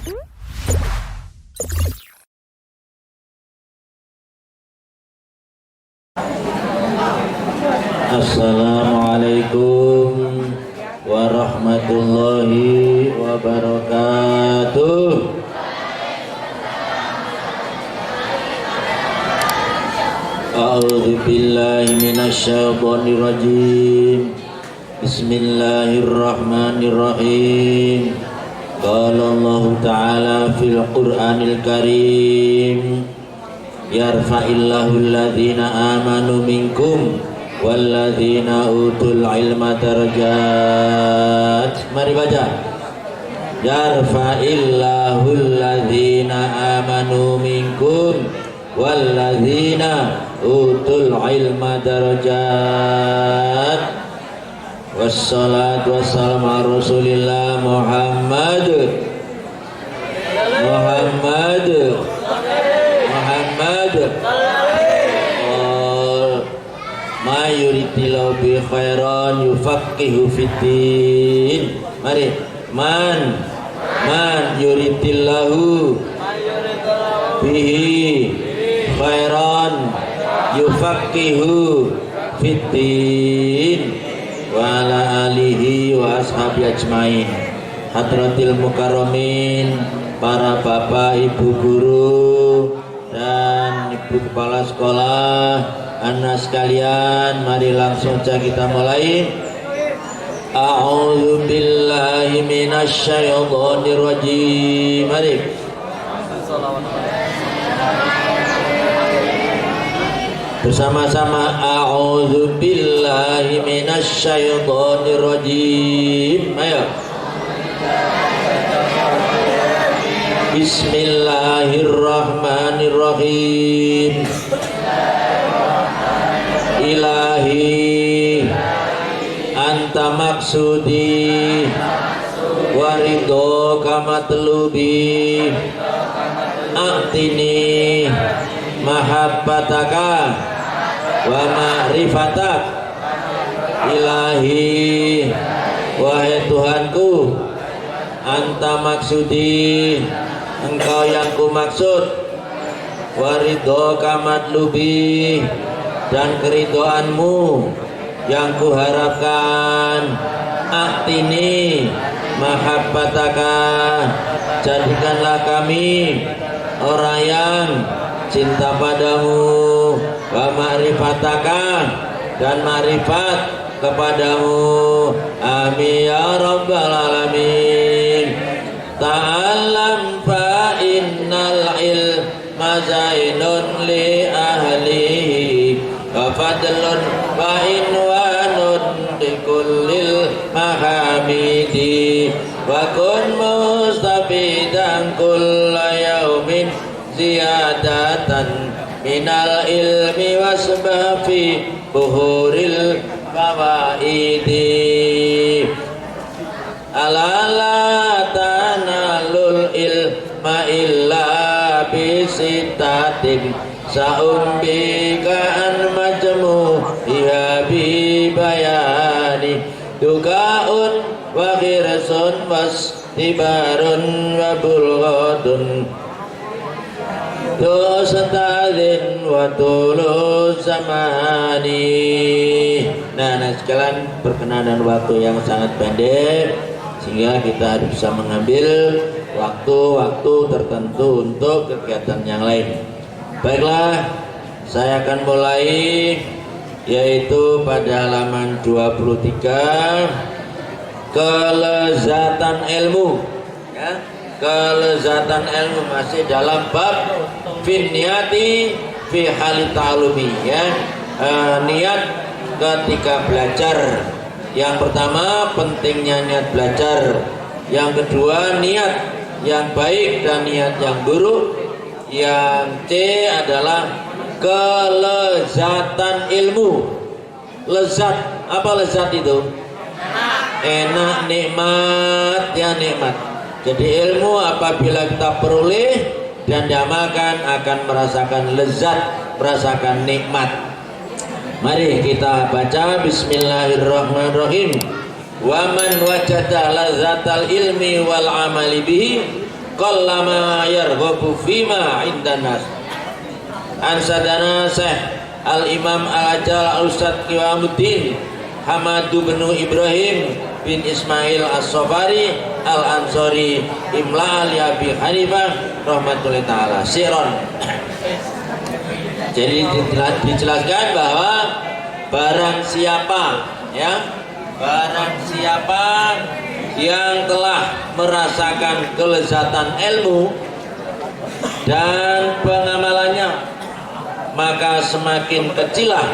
Assalamualaikum warahmatullahi wabarakatuh. A'udzu billahi minasyaitonir rajim. Bismillahirrahmanirrahim. Qala Allah Ta'ala fil Qur'anil Karim, yarfa'illahu alladhina amanu minkum walladzina utul ilma darajat. Mari baca. Yarfa'illahu alladzina amanu minkum walladzina utul ilma darajat. Wassalatu wassalamu ala Rasulillah Muhammad ma yuridillahu bi khairan yufaqihu fiddin. Mari, man yuridillahu bihi khairan yufaqihu fiddin wa ala alihi wa ashabi ajmain. Hadratil mukarramin, para bapak ibu guru dan ibu kepala sekolah, anak sekalian, mari langsung saja kita mulai. A'udzu billahi minasyaitonir rajim. Mari. Bersama-sama, a'udzu billahi minasyaitonir rajim. Ayo. Bismillahirrahmanirrahim. Ilahi anta maksudi waridho kamatlubi a'tini mahabbataka wa ma'rifatak. Ilahi, wahai Tuhanku, anta maksudi, engkau yang ku maksud, waridho kamatlubi, dan keridhoanmu yang kuharapkan. A'tini mahabbataka, jadikanlah kami orang yang cinta padamu. Wa ma'rifataka, dan ma'rifat kepadamu. Amin ya rabbal alamin. Ta'allam fa innal ilma zainun li ahlihi wa fadlun wa inwanun li kullil mahamidi wa kun mustafidan kulla yaumin ziyadatan minal ilmi wasbafi buhuril fawaidi. Alala tanalul ilma illa bisitatin sa'umbika an majmu'iha bi bayani dukaun wa khirsun wastibarun wa bulghadun Dostadin wa tulus zamani. Nah, sekalian berkenaan dengan waktu yang sangat pendek, sehingga kita harus bisa mengambil waktu-waktu tertentu untuk kegiatan yang lain. Baiklah, saya akan mulai, yaitu pada halaman 23, kelezatan ilmu, ya. Kelezatan ilmu masih dalam bab finniyati fi hali ta'alumi, ya. Niat ketika belajar. Yang pertama, pentingnya niat belajar. Yang kedua, niat yang baik dan niat yang buruk. Yang C adalah kelezatan ilmu. Lezat, apa lezat itu? Enak, nikmat, ya nikmat. Jadi ilmu apabila kita peroleh dan diamalkan akan merasakan lezat, merasakan nikmat. Mari kita baca. Bismillahirrahmanirrahim. Wa man wajada lazatal ilmi wal amali bihi qallama yarghabu fima indan nas. Ansadana Syekh Al-Imam Al-Ajal Al-Ustadz Qiwamuddin Hamadu bin Ibrahim bin Ismail As-Sofari Al-Ansori Imla Ali Abi Hanifah rahmatullahi ta'ala siron. Jadi dijelaskan bahwa barang siapa yang telah merasakan kelezatan ilmu dan pengamalannya, maka semakin kecillah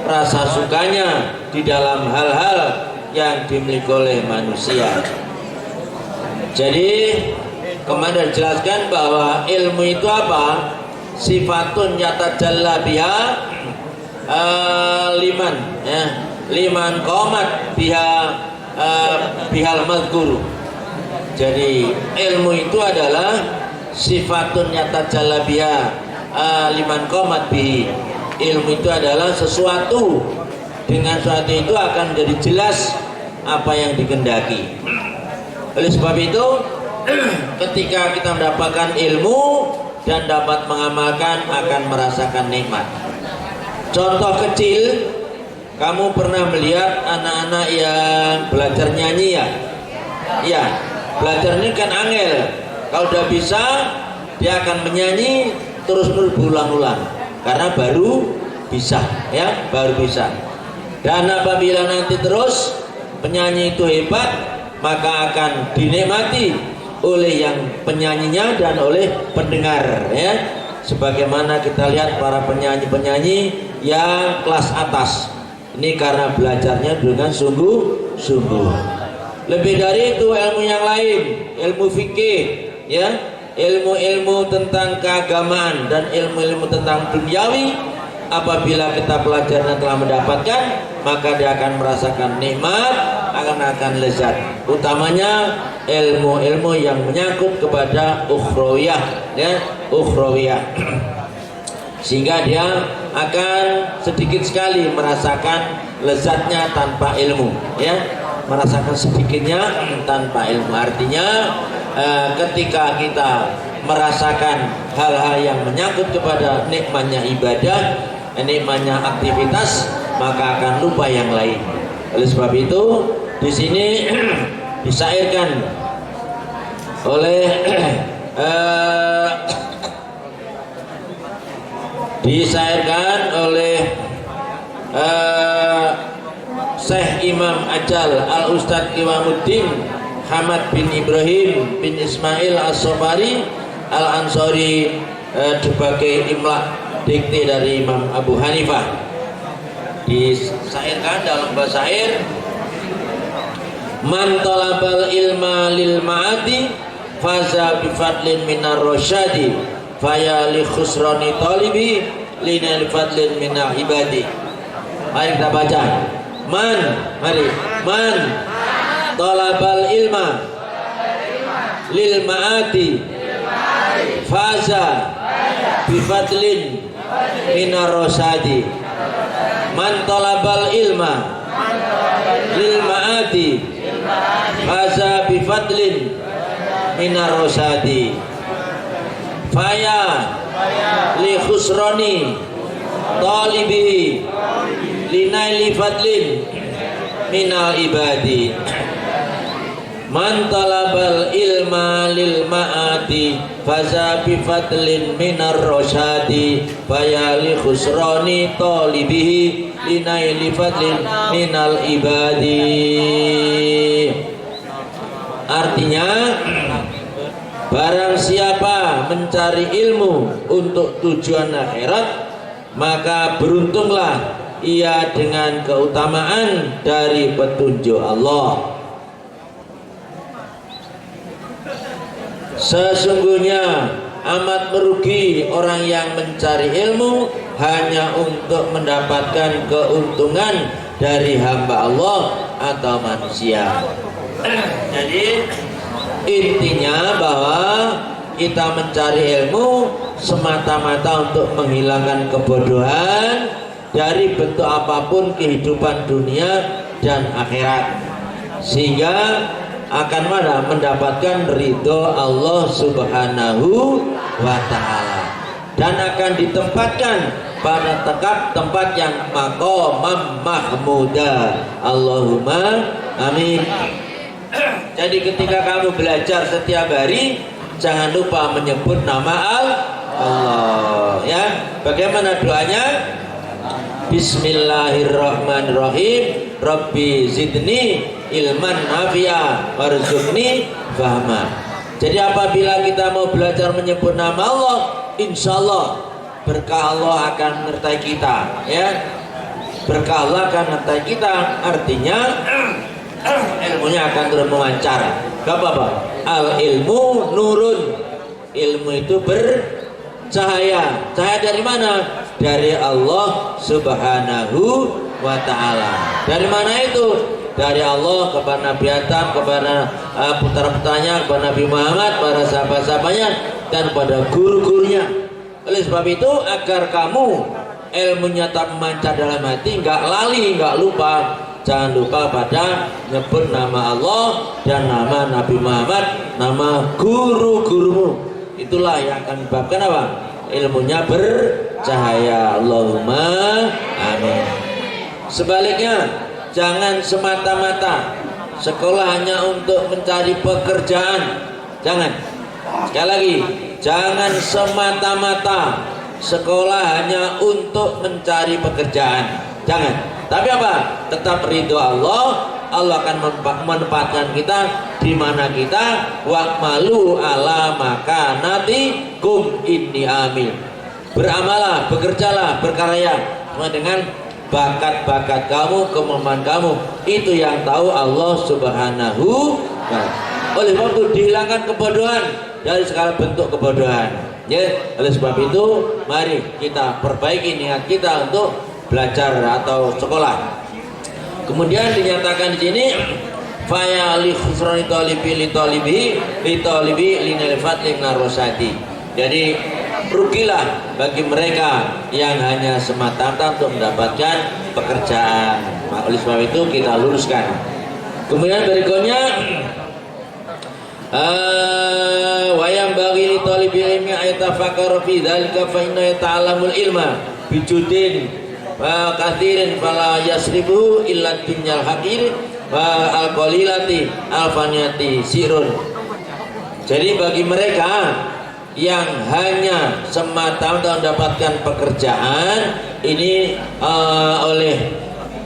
rasa sukanya di dalam hal-hal yang dimiliki oleh manusia. Jadi kemarin dijelaskan bahwa ilmu itu apa? Sifatun yatajalla biha liman qomat bihal mazkur. Jadi ilmu itu adalah sifatun yatajalla biha liman qomat bihi. Ilmu itu adalah sesuatu, dengan sesuatu itu akan menjadi jelas apa yang dikehendaki. Oleh sebab itu ketika kita mendapatkan ilmu dan dapat mengamalkan, akan merasakan nikmat. Contoh kecil, kamu pernah melihat anak-anak yang belajar nyanyi ya? Ya, belajar ini kan angel. Kalau udah bisa, dia akan menyanyi terus-menerus berulang-ulang karena baru bisa, ya, baru bisa. Dan apabila nanti terus penyanyi itu hebat, maka akan dinikmati oleh yang penyanyinya dan oleh pendengar, ya. Sebagaimana kita lihat para penyanyi-penyanyi yang kelas atas. Ini karena belajarnya dengan sungguh-sungguh. Lebih dari itu ilmu yang lain, ilmu fikih, ya, ilmu-ilmu tentang keagamaan dan ilmu-ilmu tentang duniawi. Apabila kita pelajar dan telah mendapatkan, maka dia akan merasakan nikmat, akan lezat. Utamanya ilmu-ilmu yang menyangkut kepada ukhrawiyah, ya, ukhrawiyah. Sehingga dia akan sedikit sekali merasakan lezatnya tanpa ilmu, ya, merasakan sedikitnya tanpa ilmu. Artinya ketika kita merasakan hal-hal yang menyangkut kepada nikmatnya ibadah, nikmatnya aktivitas, maka akan lupa yang lain. Oleh sebab itu di sini disairkan oleh Syekh Imam Ajal Al-Ustadz Qiwamuddin Hamad bin Ibrahim bin Ismail As-Sofari Al-Ansori sebagai imla dikti dari Imam Abu Hanifah. Disairkan dalam bahasa syair, man talabal ilma lil ma'adi faza bi fadlin minar rasyadi faya li khusrani talibi lina li fadlin minar ibadi. Mari kita baca. Man talabal ilma lil ma'adi faza bi fadlin minar rasyadi. Man talabal ilma lil ma'adi faza bi fadlin minar rasyadi faya li khusrani talibi linaili fadlin minal ibadi. Man talabal ilma lil ma'adi faza bi fadlin minar rasyadi faya li khusrani talibihi linaili fadlin minal ibadi. Artinya, barang siapa mencari ilmu untuk tujuan akhirat, maka beruntunglah ia dengan keutamaan dari petunjuk Allah. Sesungguhnya amat merugi orang yang mencari ilmu hanya untuk mendapatkan keuntungan dari hamba Allah atau manusia. Jadi intinya bahwa kita mencari ilmu semata-mata untuk menghilangkan kebodohan dari bentuk apapun kehidupan dunia dan akhirat, sehingga akan mana? Mendapatkan ridho Allah Subhanahu wa ta'ala, dan akan ditempatkan pada tempat yang maqamam mahmuda. Allahumma amin. Jadi ketika kamu belajar setiap hari, jangan lupa menyebut nama Allah, ya. Bagaimana doanya? Bismillahirrahmanirrahim. Rabbi zidni ilman nafi'a warzuqni fahma. Jadi apabila kita mau belajar menyebut nama Allah, insya Allah berkah Allah akan menyertai kita, ya. Berkah Allah akan menyertai kita, artinya ilmunya akan terus memancar. Bapak-bapak, al ilmu nurun. Ilmu itu bercahaya. Cahaya dari mana? Dari Allah Subhanahu wa ta'ala. Dari mana itu? Dari Allah kepada Nabi Adam, kepada putra-putranya, kepada Nabi Muhammad, para sahabat-sahabatnya, dan pada guru-gurunya. Oleh sebab itu, agar kamu ilmunya tak memancar dalam hati, nggak lali, nggak lupa, jangan lupa pada nyebut nama Allah dan nama Nabi Muhammad, nama guru-gurumu. Itulah yang akan menyebabkan apa? Ilmunya bercahaya. Allahumma amin. Sebaliknya, jangan semata-mata sekolah hanya untuk mencari pekerjaan. Jangan. Sekali lagi, jangan semata-mata sekolah hanya untuk mencari pekerjaan. Jangan. Tapi apa? Tetap ridho Allah. Allah akan menempatkan kita di mana kita wa'malu ala makanati kum inni amil. Beramalah, bekerjalah, berkarya dengan bakat-bakat kamu, kemampuan kamu. Itu yang tahu Allah Subhanahu wa ta'ala. Oleh sebab itu dihilangkan kebodohan dari segala bentuk kebodohan. Ya, oleh sebab itu mari kita perbaiki niat kita untuk belajar atau sekolah. Kemudian dinyatakan di sini faya li khusrani talibi li talibi linalfat linarosati. Jadi rugilah bagi mereka yang hanya semata-mata untuk mendapatkan pekerjaan. Oleh sebab itu kita luruskan. Kemudian berikutnya wayam bagi li talibi ilmi ayatafakkaru fi dzalika fa inna ta'lamul ilma bijudin wa kathirin fala yasribu illa dunyal hakir wa al-qalilati al-faniyati sirun. Jadi bagi mereka yang hanya semata-mata mendapatkan pekerjaan ini oleh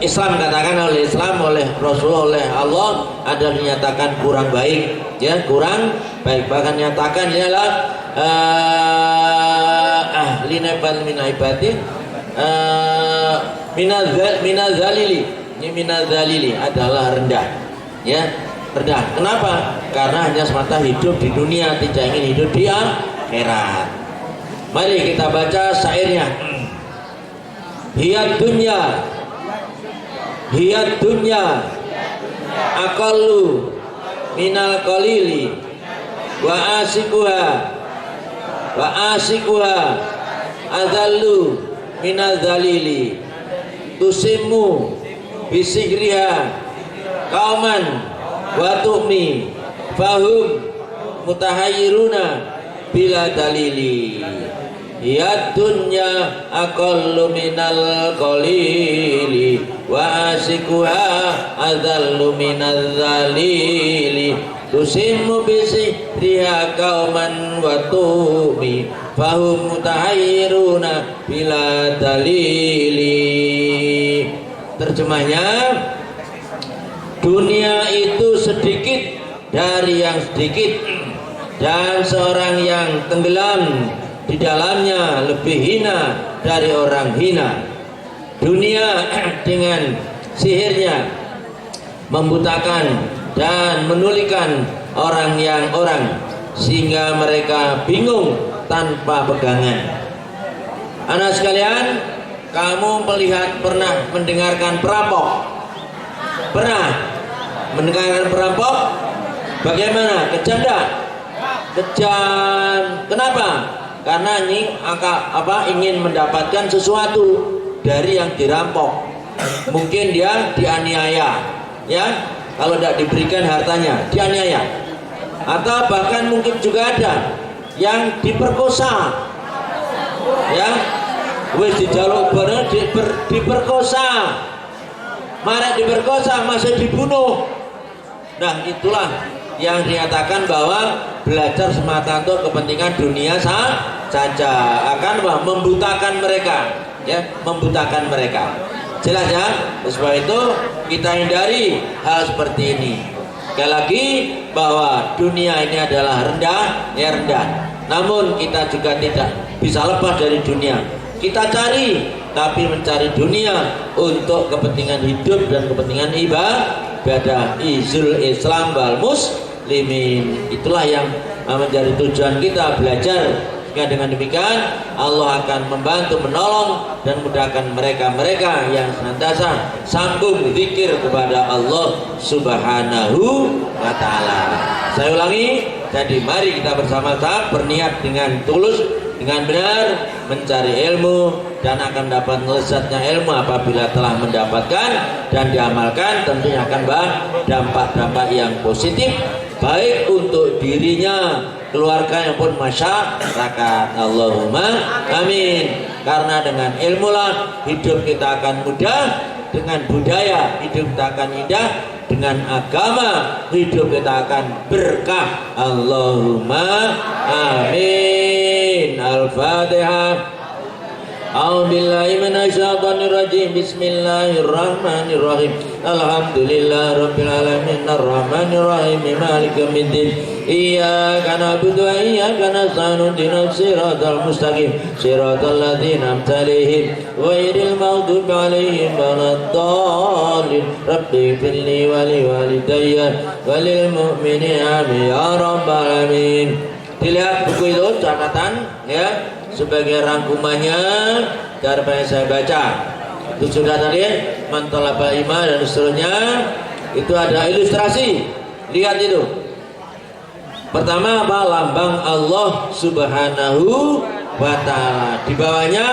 Islam, katakan oleh Islam, oleh Rasul, oleh Allah, ada dinyatakan kurang baik, ya, kurang baik. Bahkan nyatakan ialah ahli nafal min ibadi minazalili. Ini minazalili adalah rendah, ya, rendah. Kenapa? Karena hanya semata hidup di dunia, tidak ingin hidup di akhirat. Mari kita baca syairnya. Hiyad dunya aqallu minal qalili wa asikuha azallu minal zalili tusimu bisigriha kauman wa tu'mi fahum mutahayyiruna bila dalili. Ya dunya aqallu minal qalili wa asikuha azallu minal zalili tusimu bisihriha kauman wa tu'mi fahum mutahayyiruna bila dalili. Terjemahnya, dunia itu sedikit dari yang sedikit, dan seorang yang tenggelam di dalamnya lebih hina dari orang hina. Dunia dengan sihirnya membutakan dan menulikan orang sehingga mereka bingung tanpa pegangan. Anak sekalian, kamu pernah mendengarkan perampok? Pernah mendengarkan perampok? Bagaimana? Kejam tak? Kejam. Kenapa? Karena ini ingin mendapatkan sesuatu dari yang dirampok. Mungkin dia dianiaya, ya, kalau tidak diberikan hartanya, dianiaya. Atau bahkan mungkin juga ada yang diperkosa, ya, wis dijaluk bareng diperkosa, marah diperkosa masih dibunuh. Nah, itulah yang dinyatakan bahwa belajar semata untuk kepentingan dunia saja akan membutakan mereka, ya, membutakan mereka. Jelas ya. Sebab itu kita hindari hal seperti ini. Sekali lagi bahwa dunia ini adalah rendah, ya rendah. Namun kita juga tidak bisa lepas dari dunia. Kita cari, tapi mencari dunia untuk kepentingan hidup dan kepentingan ibadah, izul Islam wal muslimin. Itulah yang menjadi tujuan kita belajar. Sehingga dengan demikian Allah akan membantu, menolong dan mudahkan mereka-mereka yang senantiasa sambung zikir kepada Allah Subhanahu wa ta'ala. Saya ulangi, jadi mari kita bersama-sama berniat dengan tulus, dengan benar mencari ilmu dan akan dapat lezatnya ilmu apabila telah mendapatkan dan diamalkan, tentunya akan dampak-dampak yang positif baik untuk dirinya, keluarga maupun masyarakat. Allahumma amin. Karena dengan ilmu lah hidup kita akan mudah, dengan budaya hidup kita akan indah, dengan agama hidup kita akan berkah. Allahumma amin. Al-Fatihah. A'udzubillahi minasyaitonir rajim. Bismillahirrahmanirrahim. Alhamdulillahirabbil alamin arrahmanir rahim maliki yaumiddin. Iyyaka na'budu wa iyyaka nasta'in ihdinas siratal mustaqim siratal ladzina an'amta 'alaihim ghairil maghdubi 'alaihim waladdallin. Rabbi ighfirli wa li walidayya wa lil mu'minina amin ya rabbal alamin. Dilihat buku itu catatan, ya, sebagai rangkumannya dari apa yang saya baca. Itu sudah tadi mantalaba ima dan seterusnya. Itu ada ilustrasi. Lihat itu. Pertama apa? Lambang Allah Subhanahu wa ta'ala. Di bawahnya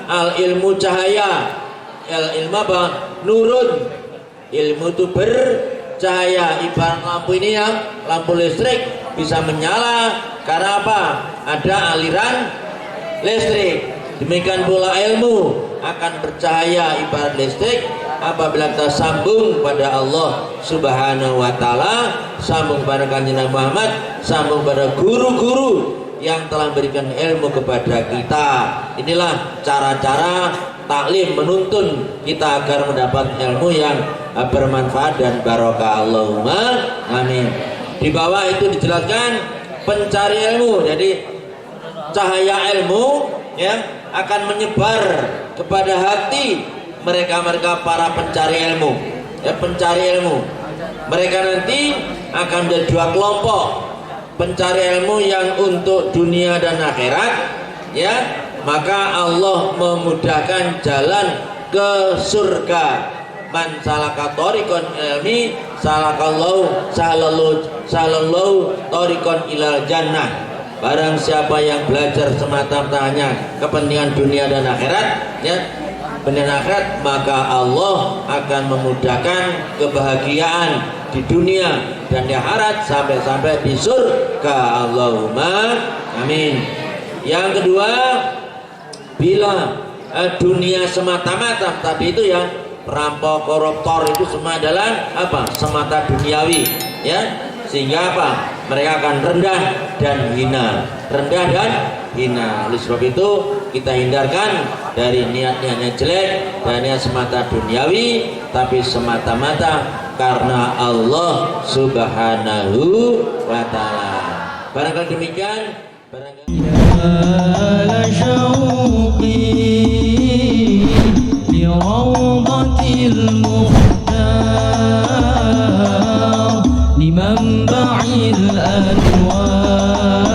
al ilmu cahaya. Al ilmu apa? Nurun. Ilmu itu bercahaya. Ibarat lampu ini ya, lampu listrik bisa menyala karena apa? Ada aliran listrik. Demikian pula ilmu akan bercahaya ibarat listrik apabila kita sambung pada Allah Subhanahu wa ta'ala, sambung pada Kanjeng Nabi Muhammad, sambung pada guru-guru yang telah memberikan ilmu kepada kita. Inilah cara-cara taklim, menuntun kita agar mendapat ilmu yang bermanfaat dan barokah. Allahumma amin. Di bawah itu dijelaskan pencari ilmu. Jadi cahaya ilmu, ya, akan menyebar kepada hati mereka-mereka para pencari ilmu, ya, pencari ilmu. Mereka nanti akan menjadi dua kelompok. Pencari ilmu yang untuk dunia dan akhirat, ya, maka Allah memudahkan jalan ke surga. Man salaka tariqan ilmi salakallahu salallahu tariqan ilal jannah. Barang siapa yang belajar semata-mata hanya kepentingan dunia dan akhirat, ya, kepentingan akhirat, maka Allah akan memudahkan kebahagiaan di dunia dan di akhirat sampai di surga. Allahumma amin. Yang kedua, bila dunia semata-mata tadi itu ya, perampok, koruptor itu semua adalah apa? Semata duniawi, ya. Sehingga apa? Mereka akan rendah dan hina, rendah dan hina. Oleh sebab itu kita hindarkan dari niat-niat yang jelek dan niat semata duniawi, tapi semata-mata karena Allah Subhanahu wa ta'ala. Barangkali demikian, barangkali لمنبع الأنوار